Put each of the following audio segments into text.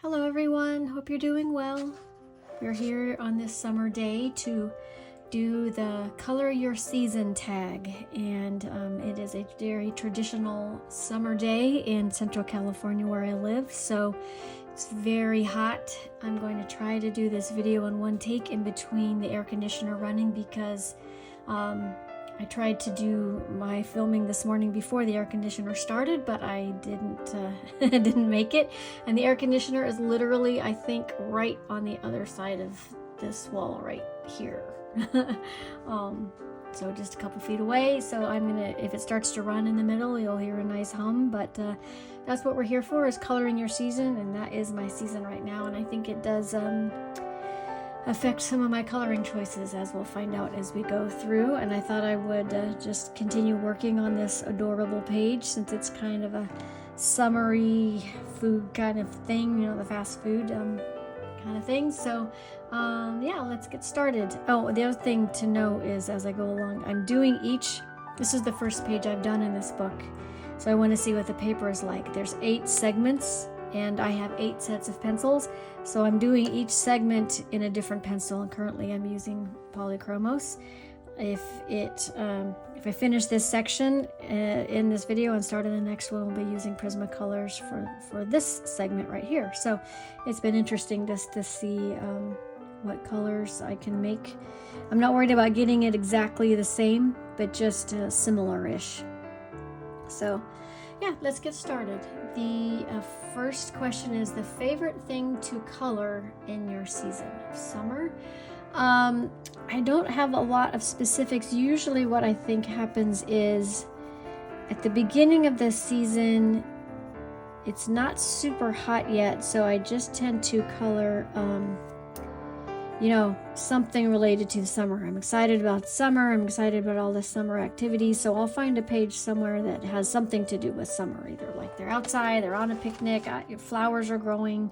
Hello everyone, hope you're doing well. We're here on this summer day to do the Color Your Season tag, and it is a very traditional summer day in Central California where I live, so it's very hot. I'm going to try to do this video in one take in between the air conditioner running because I tried to do my filming this morning before the air conditioner started, but I didn't make it. And the air conditioner is literally, I think, right on the other side of this wall right here. So just a couple feet away. So I'm gonna, if it starts to run in the middle, you'll hear a nice hum, but that's what we're here for, is coloring your season, and that is my season right now. And I think it does affect some of my coloring choices, as we'll find out as we go through. And I thought I would just continue working on this adorable page, since it's kind of a summery food kind of thing, you know, the fast food kind of thing. So yeah, let's get started. Oh, the other thing to know is, as I go along, I'm doing this is the first page I've done in this book, so I want to see what the paper is like. There's 8 segments and I have 8 sets of pencils, so I'm doing each segment in a different pencil, and currently I'm using Polychromos. If I finish this section in this video and start in the next one, we'll be using Prismacolors for this segment right here. So it's been interesting just to see what colors I can make. I'm not worried about getting it exactly the same, but just similar-ish. So yeah, let's get started. The first question is the favorite thing to color in your season of summer. I don't have a lot of specifics. Usually what I think happens is at the beginning of the season, it's not super hot yet, so I just tend to color you know, something related to the summer. I'm excited about summer. I'm excited about all the summer activities. So I'll find a page somewhere that has something to do with summer. Either like they're outside, they're on a picnic, flowers are growing,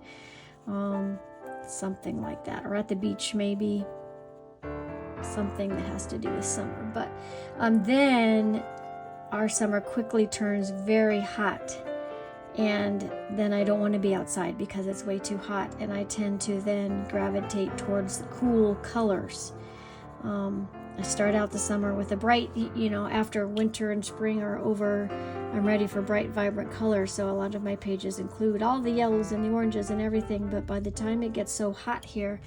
something like that. Or at the beach maybe. Something that has to do with summer. But then our summer quickly turns very hot. And then I don't want to be outside because it's way too hot, and I tend to then gravitate towards the cool colors. I start out the summer with a bright, you know, after winter and spring are over, I'm ready for bright, vibrant colors, so a lot of my pages include all the yellows and the oranges and everything, but by the time it gets so hot here,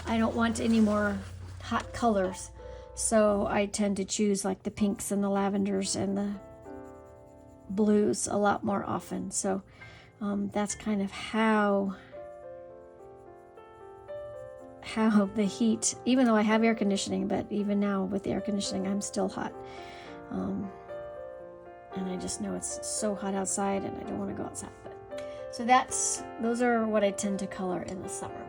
I don't want any more hot colors, so I tend to choose like the pinks and the lavenders and the blues a lot more often. So that's kind of how the heat, even though I have air conditioning, but even now with the air conditioning I'm still hot, and I just know it's so hot outside and I don't want to go outside. But so those are what I tend to color in the summer.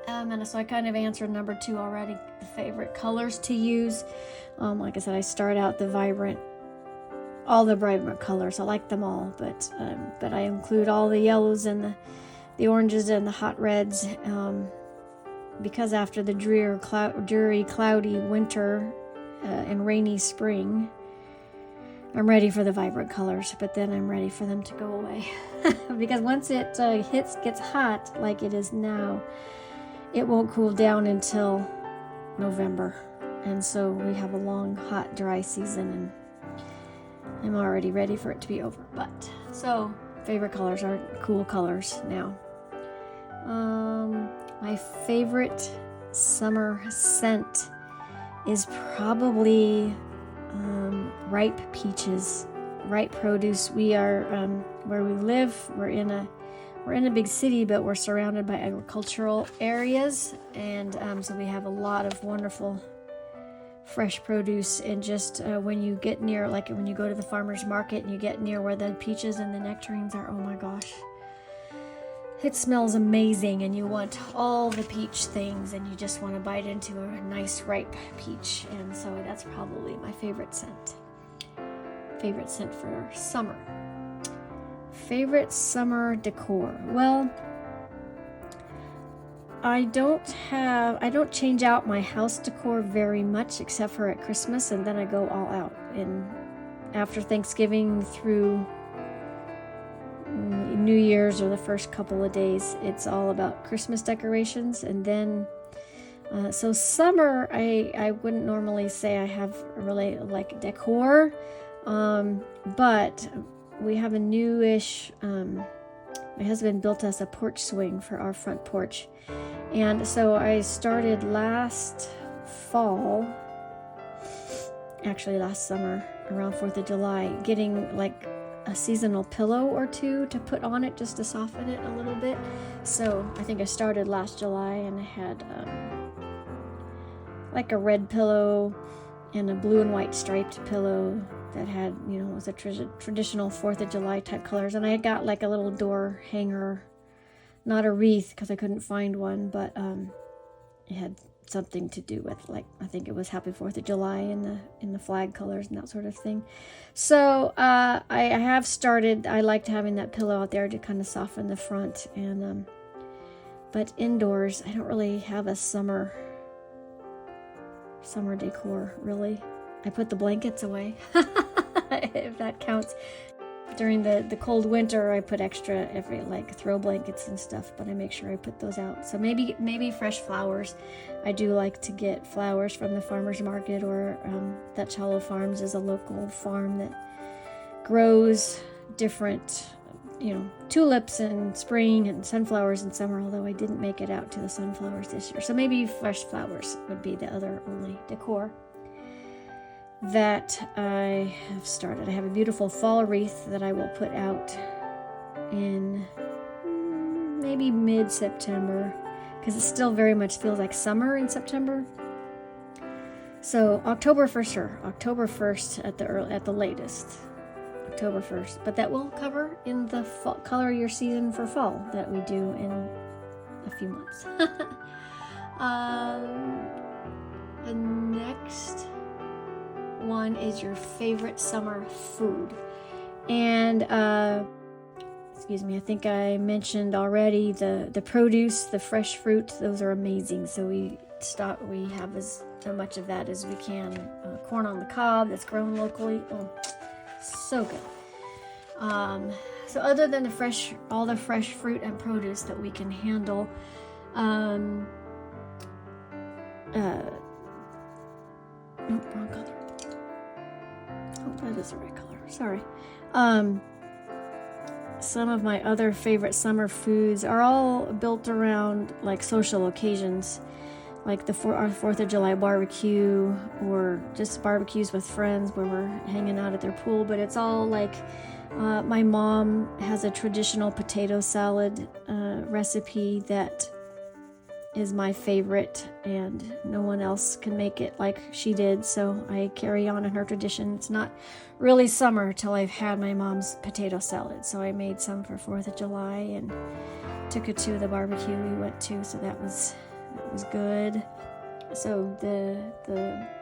And so I kind of answered number 2 already, the favorite colors to use. Like I said, I start out all the vibrant colors. I like them all, but I include all the yellows and the oranges and the hot reds, because after the dreary, cloudy winter and rainy spring, I'm ready for the vibrant colors, but then I'm ready for them to go away. Because once it gets hot like it is now, it won't cool down until November, and so we have a long, hot, dry season, and I'm already ready for it to be over. But so favorite colors are cool colors now. My favorite summer scent is probably ripe peaches, ripe produce. We are where we live. We're in a big city, but we're surrounded by agricultural areas, and so we have a lot of wonderful fresh produce. And just when you get near, like when you go to the farmer's market and you get near where the peaches and the nectarines are, oh my gosh, it smells amazing, and you want all the peach things, and you just want to bite into a nice ripe peach. And so that's probably my favorite scent for summer. Favorite summer decor. Well, I don't change out my house decor very much, except for at Christmas, and then I go all out. And after Thanksgiving through New Year's or the first couple of days, it's all about Christmas decorations. And then, so summer, I wouldn't normally say I have really like decor, but we have a newish, my husband built us a porch swing for our front porch. And so I started last summer, around 4th of July, getting like a seasonal pillow or two to put on it just to soften it a little bit. So I think I started last July, and I had like a red pillow and a blue and white striped pillow that had, was a traditional 4th of July type colors. And I got like a little door hanger, not a wreath because I couldn't find one, but it had something to do with, like, I think it was Happy 4th of July in the flag colors and that sort of thing. So I have started. I liked having that pillow out there to kind of soften the front, and but indoors I don't really have a summer decor really. I put the blankets away if that counts. During the cold winter, I put extra throw blankets and stuff, but I make sure I put those out. So maybe fresh flowers. I do like to get flowers from the farmer's market, or Dutch Hollow Farms is a local farm that grows different, tulips in spring and sunflowers in summer, although I didn't make it out to the sunflowers this year. So maybe fresh flowers would be the other only decor that I have started. I have a beautiful fall wreath that I will put out in maybe mid-September, because it still very much feels like summer in September. So October for sure. October 1st at the latest. October 1st. But that will cover in the fall, color your season for fall that we do in a few months. The next one is your favorite summer food. And I think I mentioned already the produce, the fresh fruit. Those are amazing. So we have as much of that as we can. Corn on the cob that's grown locally. Oh, so good. So other than all the fresh fruit and produce that we can handle, wrong color. Oh, that is the right color. Sorry. Some of my other favorite summer foods are all built around like social occasions, like our 4th of July barbecue, or just barbecues with friends where we're hanging out at their pool. But it's all like, my mom has a traditional potato salad recipe that is my favorite, and no one else can make it like she did, so I carry on in her tradition. It's not really summer till I've had my mom's potato salad, so I made some for 4th of July and took it to the barbecue we went to, so that was good. So the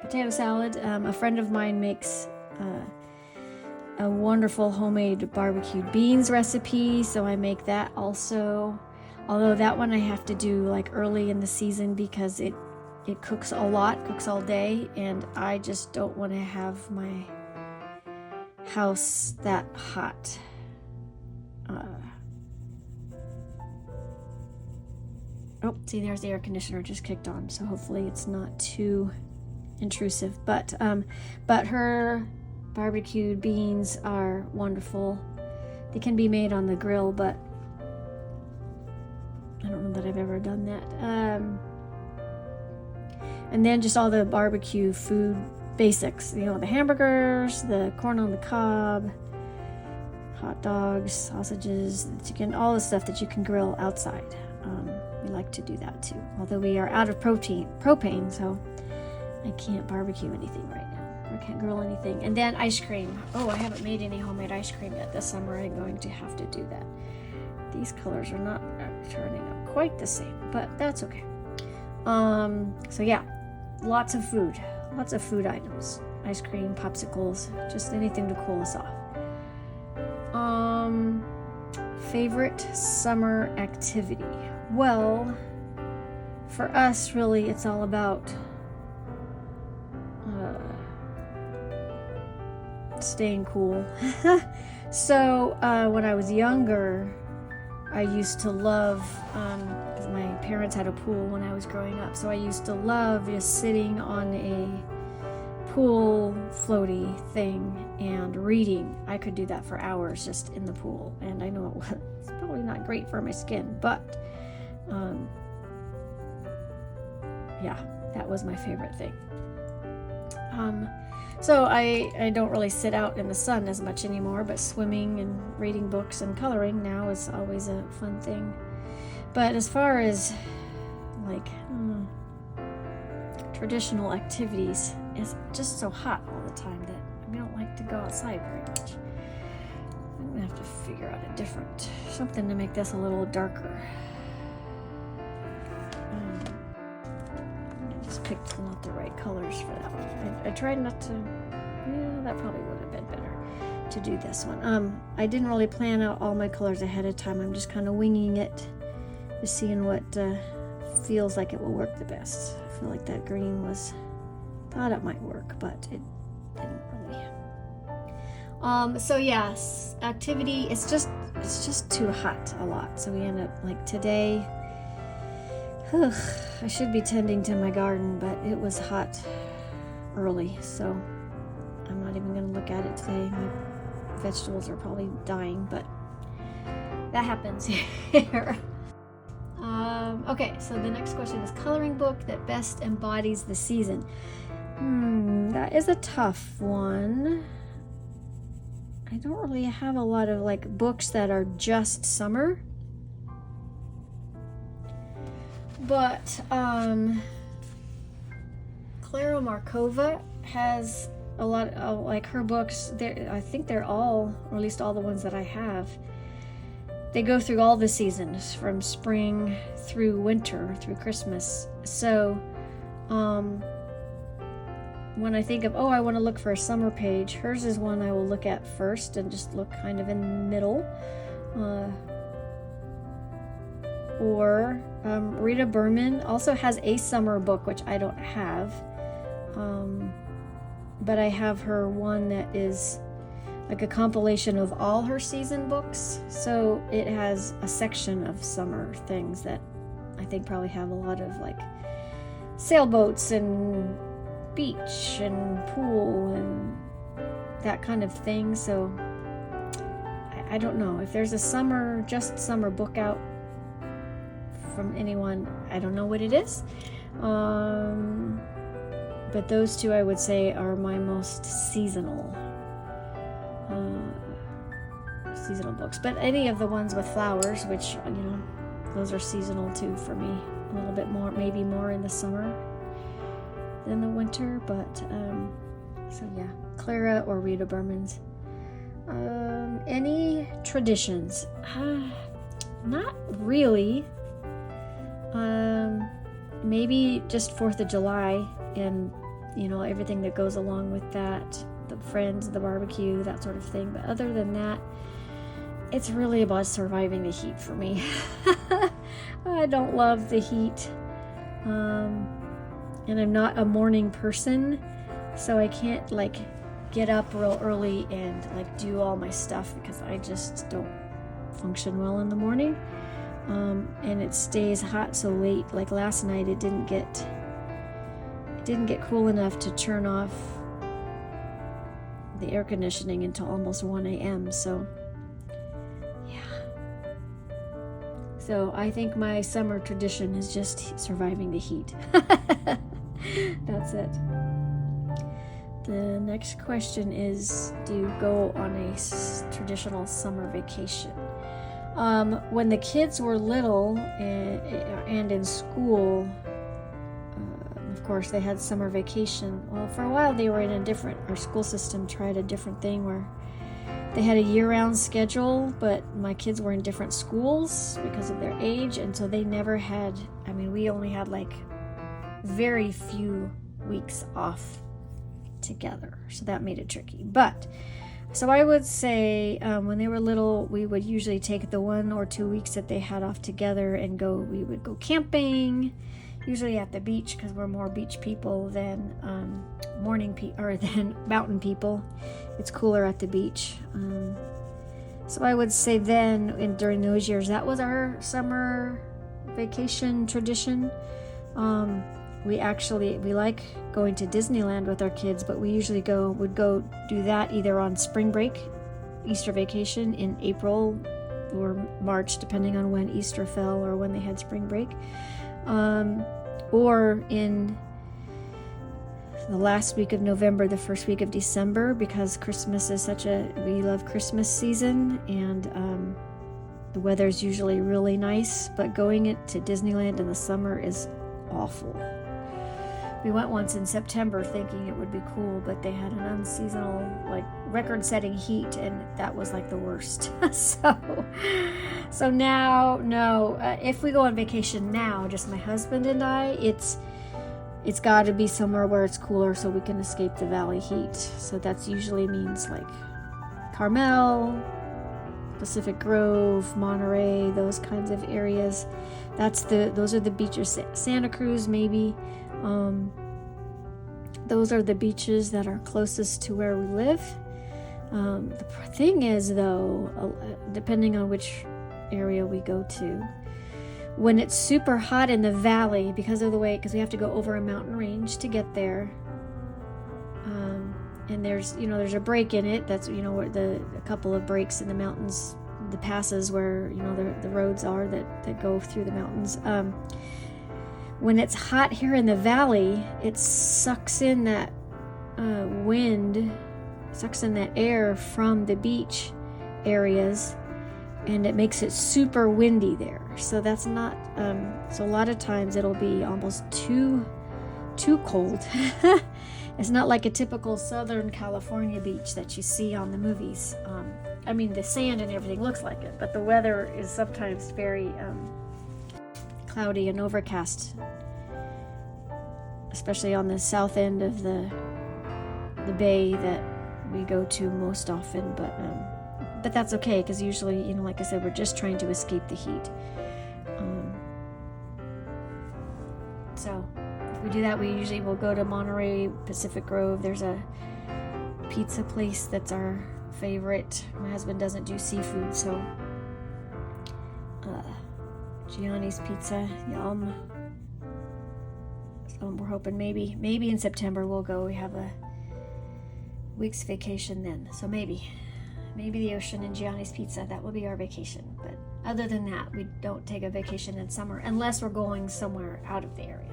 potato salad, a friend of mine makes a wonderful homemade barbecued beans recipe, so I make that also. Although that one I have to do like early in the season because it cooks a lot, cooks all day, and I just don't want to have my house that hot. See, there's the air conditioner just kicked on, so hopefully it's not too intrusive. But her barbecued beans are wonderful. They can be made on the grill, but I don't know that I've ever done that. And then just all the barbecue food basics, the hamburgers, the corn on the cob, hot dogs, sausages, the chicken, all the stuff that you can grill outside. We like to do that too. Although we are out of propane, so I can't barbecue anything right now. I can't grill anything. And then ice cream. Oh, I haven't made any homemade ice cream yet this summer. I'm going to have to do that. These colors are not turning out quite the same, but that's okay. So yeah, lots of food items, ice cream, popsicles, just anything to cool us off. Favorite summer activity? Well, for us, really, it's all about staying cool. So when I was younger, I used to love, because my parents had a pool when I was growing up, so I used to love just sitting on a pool floaty thing and reading. I could do that for hours just in the pool, and I know it's probably not great for my skin, but yeah, that was my favorite thing. So I don't really sit out in the sun as much anymore, but swimming and reading books and coloring now is always a fun thing. But as far as like traditional activities, it's just so hot all the time that I don't like to go outside very much. I'm gonna have to figure out something to make this a little darker. Picked not the right colors for that one. I tried not to, that probably would have been better to do this one. I didn't really plan out all my colors ahead of time. I'm just kind of winging it, just seeing what feels like it will work the best. I feel like that green thought it might work, but it didn't really. So yes, activity, it's just too hot a lot. So we end up like today, I should be tending to my garden, but it was hot early, so I'm not even going to look at it today. My vegetables are probably dying, but that happens here. Okay, so the next question is coloring book that best embodies the season. That is a tough one. I don't really have a lot of like books that are just summer. But Clara Markova has a lot of, like, her books, I think they're all, or at least all the ones that I have, they go through all the seasons, from spring through winter, through Christmas. So when I think of, I want to look for a summer page, hers is one I will look at first and just look kind of in the middle. Or Rita Berman also has a summer book, which I don't have, but I have her one that is like a compilation of all her season books, so it has a section of summer things that I think probably have a lot of like sailboats and beach and pool and that kind of thing. So I don't know if there's a just summer book out from anyone. I don't know what it is, but those two I would say are my most seasonal books. But any of the ones with flowers, which those are seasonal too for me, a little bit more, maybe more in the summer than the winter. But so yeah, Clara or Rita Berman's. Any traditions? Not really. Maybe just 4th of July and everything that goes along with that, the friends, the barbecue, that sort of thing. But other than that, it's really about surviving the heat for me. I don't love the heat, and I'm not a morning person, so I can't like get up real early and like do all my stuff because I just don't function well in the morning. And it stays hot so late. Like last night, it didn't get cool enough to turn off the air conditioning until almost 1 a.m. So yeah. So I think my summer tradition is just surviving the heat. That's it. The next question is, do you go on a traditional summer vacation? When the kids were little and in school, of course, they had summer vacation. Well, for a while they were in our school system tried a different thing where they had a year-round schedule, but my kids were in different schools because of their age, and so they never had, we only had like very few weeks off together, so that made it tricky. But so I would say when they were little, we would usually take the 1 or 2 weeks that they had off together and we would go camping, usually at the beach because we're more beach people than than mountain people. It's cooler at the beach. So I would say then, during those years, that was our summer vacation tradition. We like going to Disneyland with our kids, but we usually would go do that either on spring break, Easter vacation in April or March, depending on when Easter fell or when they had spring break, or in the last week of November, the first week of December, because Christmas is we love Christmas season, and the weather's usually really nice, but going to Disneyland in the summer is awful. We went once in September thinking it would be cool, but they had an unseasonal, like record-setting heat, and that was like the worst. So now, no, if we go on vacation now, just my husband and I, it's got to be somewhere where it's cooler so we can escape the valley heat. So that's usually means like Carmel, Pacific Grove, Monterey, those kinds of areas. Those are the beaches. Santa Cruz, maybe. Those are the beaches that are closest to where we live. The thing is, though, depending on which area we go to, when it's super hot in the valley, because we have to go over a mountain range to get there, and there's a break in it. That's where a couple of breaks in the mountains, the passes where the roads are that go through the mountains. When it's hot here in the valley, it sucks in that wind, sucks in that air from the beach areas, and it makes it super windy there. So that's not, so a lot of times it'll be almost too cold. It's not like a typical Southern California beach that you see on the movies. I mean, the sand and everything looks like it, but the weather is sometimes very cloudy and overcast, especially on the south end of the bay that we go to most often. But that's okay, because usually, like I said, we're just trying to escape the heat. So if we do that, we usually will go to Monterey, Pacific Grove. There's a pizza place that's our favorite. My husband doesn't do seafood, so Gianni's Pizza, yum. So we're hoping maybe in September we'll go. We have a week's vacation then, so maybe the ocean and Gianni's Pizza, that will be our vacation. But other than that, we don't take a vacation in summer unless we're going somewhere out of the area.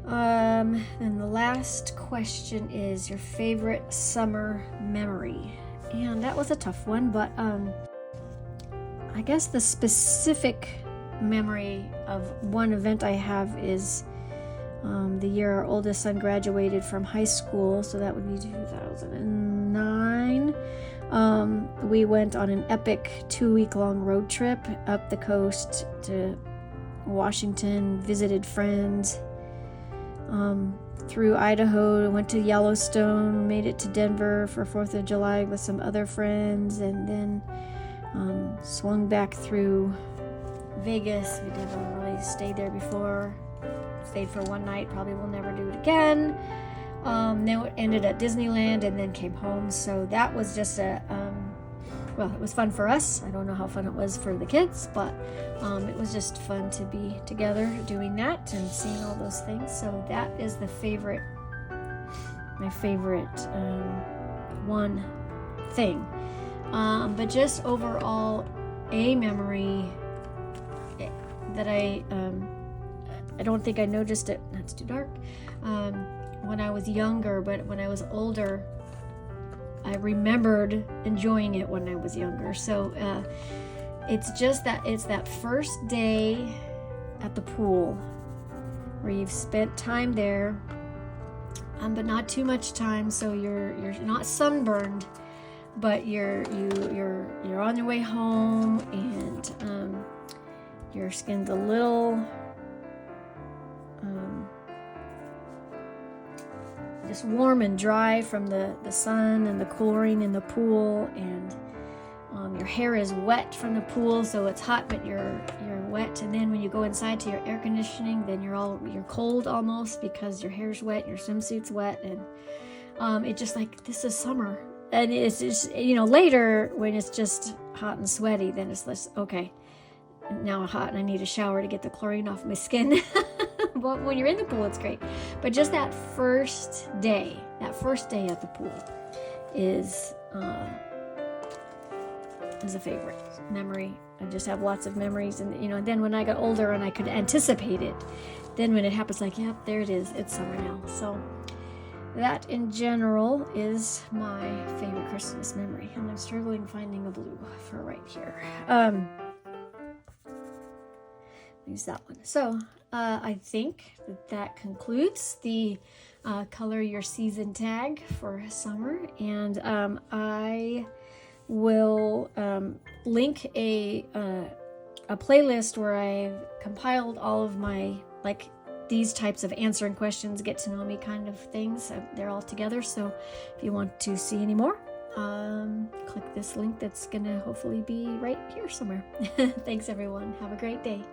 And the last question is your favorite summer memory. And that was a tough one, but I guess the specific memory of one event I have is the year our oldest son graduated from high school, so that would be 2009. We went on an epic 2-week-long road trip up the coast to Washington, visited friends, through Idaho, went to Yellowstone, made it to Denver for 4th of July with some other friends, and then swung back through Vegas. We didn't really stay there before. Stayed for one night, probably will never do it again. Then we ended at Disneyland and then came home. So that was just it was fun for us. I don't know how fun it was for the kids, but it was just fun to be together doing that and seeing all those things. So that is my favorite one thing. But just overall, a memory that I don't think I noticed it. That's too dark. When I was younger, but when I was older, I remembered enjoying it when I was younger. So it's that first day at the pool where you've spent time there, but not too much time, so you're not sunburned, but you're on your way home, and your skin's a little just warm and dry from the sun and the chlorine in the pool, and your hair is wet from the pool, so it's hot but you're wet. And then when you go inside to your air conditioning, then you're cold almost because your hair's wet, your swimsuit's wet, and it's just like, this is summer. and it's just, later when it's just hot and sweaty, then it's less, okay, now I'm hot and I need a shower to get the chlorine off my skin. But when you're in the pool, it's great. But just that first day at the pool is a favorite memory. I just have lots of memories, and then when I got older and I could anticipate it, then when it happens, like, yep, there it is, it's summer now. So that in general is my favorite Christmas memory, and I'm struggling finding a blue for right here. Use that one. So I think that concludes the color your season tag for summer, and I will link a playlist where I've compiled all of my, like, these types of answering questions, get to know me kind of things. They're all together, so if you want to see any more, click this link that's gonna hopefully be right here somewhere. Thanks everyone, have a great day.